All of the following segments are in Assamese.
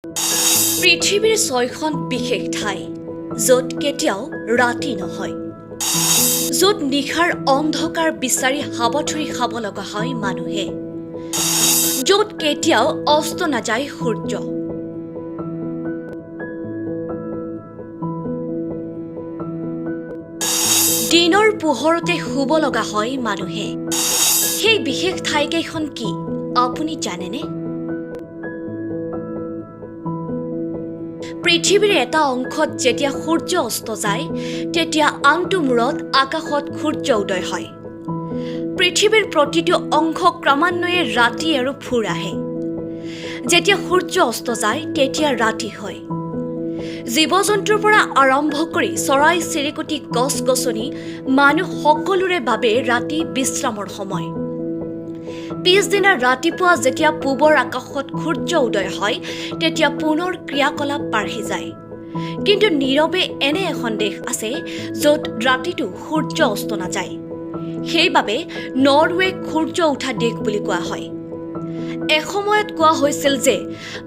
পৃথিৱীৰ ৬খন বিশেষ ঠাই য'ত কেতিয়াও ৰাতি নহয়, য'ত নিশাৰ অন্ধকাৰ বিচাৰি হাবাথুৰি খাব লগা হয় মানুহে, য'ত কেতিয়াও অস্ত নাযায় সূৰ্য। দিনৰ পোহৰতে শুব লগা হয় মানুহে। সেই বিশেষ ঠাইকেইখন কি আপুনি জানেনে? পৃথিৱীৰ এটা অংশত যেতিয়া সূৰ্য অস্ত যায়, তেতিয়া আনটো মূৰত আকাশত সূৰ্য উদয় হয়। পৃথিৱীৰ প্ৰতিটো অংশ ক্ৰমান্বয়ে ৰাতি আৰু ভোৰ আহে। যেতিয়া সূৰ্য অস্ত যায়, তেতিয়া ৰাতি হয়। জীৱ-জন্তুৰ পৰা আৰম্ভ কৰি চৰাই-চিৰিকটি, গছ-গছনি, মানুহ সকলোৰে বাবে ৰাতি বিশ্ৰামৰ সময়। পিছদিনা ৰাতিপুৱা যেতিয়া পূবৰ আকাশত সূৰ্য উদয় হয়, তেতিয়া পুনৰ ক্ৰিয়াকলাপ বাঢ়ি যায়। কিন্তু নীৰৱে এনে এখন দেশ আছে য'ত ৰাতিটো সূৰ্য অস্ত নাযায়। সেইবাবে নৰৱেক সূৰ্য উঠা দেশ বুলি কোৱা হয়। এসময়ত কোৱা হৈছিল যে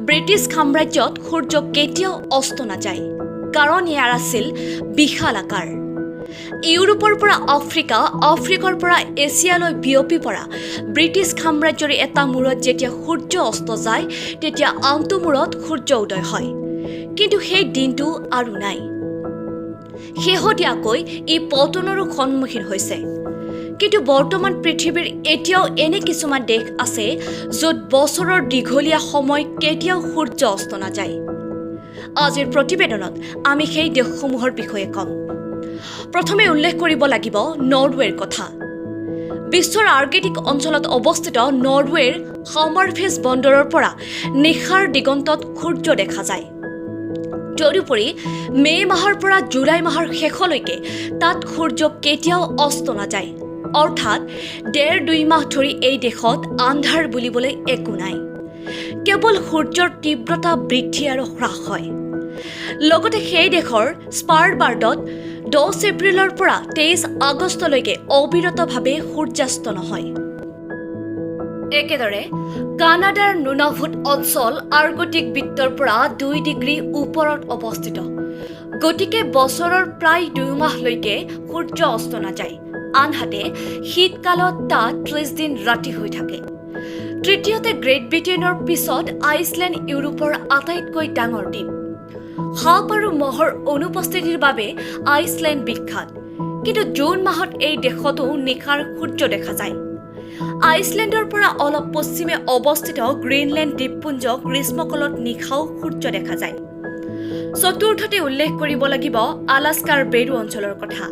ব্ৰিটিছ সাম্ৰাজ্যত সূৰ্য কেতিয়াও অস্ত নাযায়, কাৰণ ইয়াৰ আছিল বিশাল আকাৰ। ইউৰোপৰ পৰা আফ্ৰিকা, আফ্ৰিকাৰ পৰা এছিয়ালৈ বিয়পি পৰা ব্ৰিটিছ সাম্ৰাজ্যৰ এটা মূৰত যেতিয়া সূৰ্য অস্ত যায়, তেতিয়া আনটো মূৰত সূৰ্য উদয় হয়। কিন্তু সেই দিনটো আৰু নাই। শেহতীয়াকৈ ই পতনৰো সন্মুখীন হৈছে। কিন্তু বৰ্তমান পৃথিৱীৰ এতিয়াও এনে কিছুমান দেশ আছে য'ত বছৰৰ দীঘলীয়া সময় কেতিয়াও সূৰ্য অস্ত নাযায়। আজিৰ প্ৰতিবেদনত আমি সেই দেশসমূহৰ বিষয়ে ক'ম। প্ৰথমে উল্লেখ কৰিব লাগিব নৰৱেৰ কথা। বিশ্বৰ আৰ্কটিক অঞ্চলত অৱস্থিত নৰৱেৰ হামাৰফেষ্ট বন্দৰৰ পৰা নিশাৰ দিগন্তত সূৰ্য দেখা যায়। তদুপৰি মে' মাহৰ পৰা জুলাই মাহৰ শেষলৈকে তাত সূৰ্য কেতিয়াও অস্ত নাযায়। অৰ্থাৎ ১.৫-২ মাহ ধৰি এই দেশত আন্ধাৰ বুলিবলৈ একো নাই। কেৱল সূৰ্যৰ তীব্ৰতা বৃদ্ধি আৰু হ্ৰাস হয়। লগতে সেই দেশৰ স্পাৰবাৰ্ডত ১০ এপ্ৰিলৰ পৰা ২৩ আগষ্টলৈকে অবিৰতভাৱে সূৰ্যাস্ত নহয়। একেদৰে কানাডাৰ নুনাভুট অঞ্চল আৰ্কটিক বৃত্তৰ পৰা ২ ডিগ্ৰী ওপৰত অৱস্থিত। গতিকে বছৰৰ প্ৰায় ২ মাহলৈকে সূৰ্য অস্ত নাযায়। আনহাতে শীতকালত তাত ৩০ দিন ৰাতি হৈ থাকে। তৃতীয়তে গ্ৰেট ব্ৰিটেইনৰ পিছত আইচলেণ্ড ইউৰোপৰ আটাইতকৈ ডাঙৰ দ্বীপ। সাপ আৰু মহৰ অনুপস্থিতিৰ বাবে আইচলেণ্ড বিখ্যাত। কিন্তু জুন মাহত এই দেশতো নিশাৰ সূৰ্য দেখা যায়। আইচলেণ্ডৰ পৰা অলপ পশ্চিমে অৱস্থিত গ্ৰীণলেণ্ড দ্বীপপুঞ্জ গ্ৰীষ্মকালত নিশাও সূৰ্য দেখা যায়। চতুৰ্থতে উল্লেখ কৰিব লাগিব আলাস্কাৰ বেৰু অঞ্চলৰ কথা।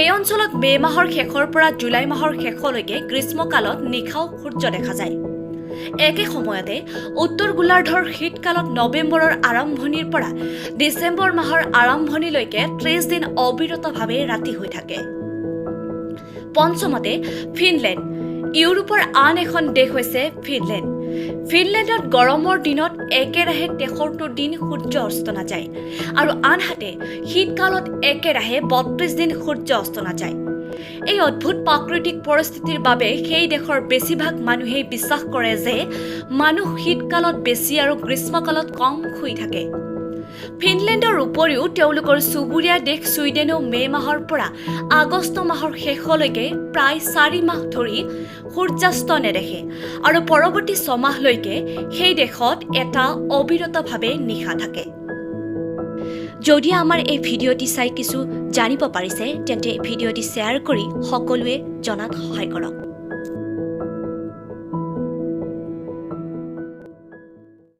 এই অঞ্চলত মে' মাহৰ শেষৰ পৰা জুলাই মাহৰ শেষলৈকে গ্ৰীষ্মকালত নিশাও সূৰ্য দেখা যায়। একে সময়তে উত্তৰ গোলাৰ্ধৰ শীতকালত নৱেম্বৰৰ আৰম্ভণিৰ পৰা ডিচেম্বৰ মাহৰ আৰম্ভণিলৈকে ৩০ দিন অবিৰতভাৱে ৰাতি হৈ থাকে। পঞ্চমতে ফিনলেণ্ড। ইউৰোপৰ আন এখন দেশ হৈছে ফিনলেণ্ড। ফিনলেণ্ডত গৰমৰ দিনত একেৰাহে ৭৩ দিন সূৰ্য অস্ত নাযায় আৰু আনহাতে শীতকালত একেৰাহে ৩২ দিন সূৰ্য অস্ত নাযায়। এই অদ্ভুত প্ৰাকৃতিক পৰিস্থিতিৰ বাবে সেই দেশৰ বেছিভাগ মানুহেই বিশ্বাস কৰে যে মানুহ শীতকালত বেছি আৰু গ্ৰীষ্মকালত কম শুই থাকে। ফিনলেণ্ডৰ উপৰিও তেওঁলোকৰ চুবুৰীয়া দেশ ছুইডেনেও মে' মাহৰ পৰা আগষ্ট মাহৰ শেষলৈকে প্ৰায় ৪ মাহ ধৰি সূৰ্যাস্ত নেদেখে আৰু পৰৱৰ্তী ৬ মাহলৈকে সেই দেশত এটা অবিৰতভাৱে নিশা থাকে। যদি আমাৰ এই ভিডিঅ'টি চাই কিছু জানিব পাৰিছে, তেন্তে ভিডিঅ'টি শ্বেয়াৰ কৰি সকলোৱে জনাত সহায় কৰক।